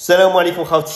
السلام عليكم خاوتي.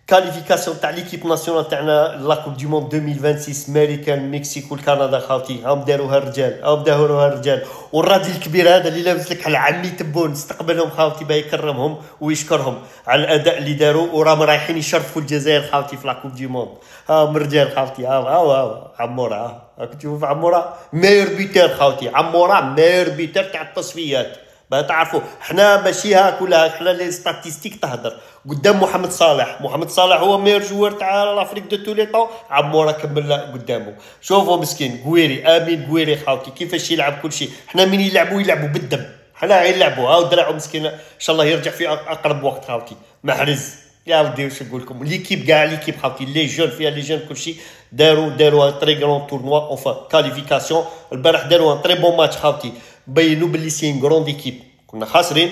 كاليفيكاسيون تاع ليكيب ناسيونال تاعنا لا كوب دو موند 2026 امريكان المكسيك والكندا خاوتي. راهم داروها الرجال، راهم داروها الرجال. والراجل الكبير هذا اللي لابس لك بحال عمي تبون استقبلهم خاوتي باه يكرمهم ويشكرهم على الاداء اللي داروا، وراهم رايحين يشرفوا الجزائر خاوتي في لا كوب دو موند. ها من الرجال خاوتي. ها عمورة، راك تشوف عمورة مايور بيتر خاوتي. عمورة مايور بيتر تاع التصفيات. باه تعرفوا حنا ماشي ها كلها، حنا لي ستاتيستيك تهدر قدام محمد صالح. محمد صالح هو مير جوار تاع لافريك دو تو لي طون. عمورة كمل قدامه. شوفوا مسكين قويري، امين قويري خاوتي كيفاش يلعب كل شيء. حنا من يلعبوا بالدم، حنا غير يلعبوا. هاو دراعو مسكين ان شاء الله يرجع في اقرب وقت خاوتي. محرز يا ودي واش نقول لكم، ليكيب كاع ليكيب خاوتي لي جون فيها لي جون كلشي. داروا ان تري غران تورنوا اونفا كاليفيكاسيون. البارح داروا ان تري بون ماتش خاوتي، بينوا باللي سي ان غروند ايكيب. كنا خاسرين،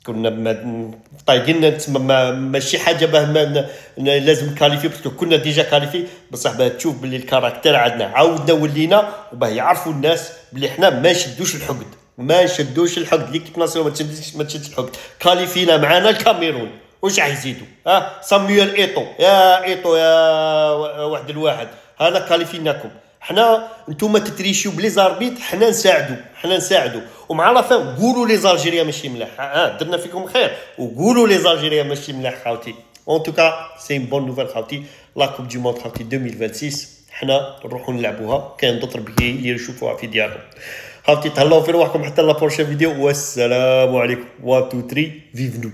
كنا طايقين تسمى ماشي حاجه باه لازم كاليفي، باسكو كنا ديجا كاليفي. بصح باه تشوف باللي الكاركتير عندنا عاودنا ولينا، وباه يعرفوا الناس باللي حنا ما نشدوش الحقد. ما نشدوش الحقد. ليكيب ناسيونال ما تشدش الحقد. كاليفينا معانا الكاميرون، واش راح يزيدوا؟ سامويل ايتو، يا ايتو يا واحد الواحد، هذا كاليفيناكم. حنا نتوما تتريشيو بلي زاربيت، حنا نساعدوا. ومع لا فان قولوا لي زالجيريا ماشي ملاح. درنا فيكم خير، وقولوا لي زالجيريا ماشي ملاح خاوتي. اون توكا سي ان بون نوفيل خاوتي. لا كوب دو موند خاوتي 2026 حنا نروحوا نلعبوها. كاين دوطر بكي يشوفوها في ديارهم خاوتي. تهلاو في رواحكم حتى لا بروشين فيديو، والسلام عليكم. 1 2 3 فيف نو.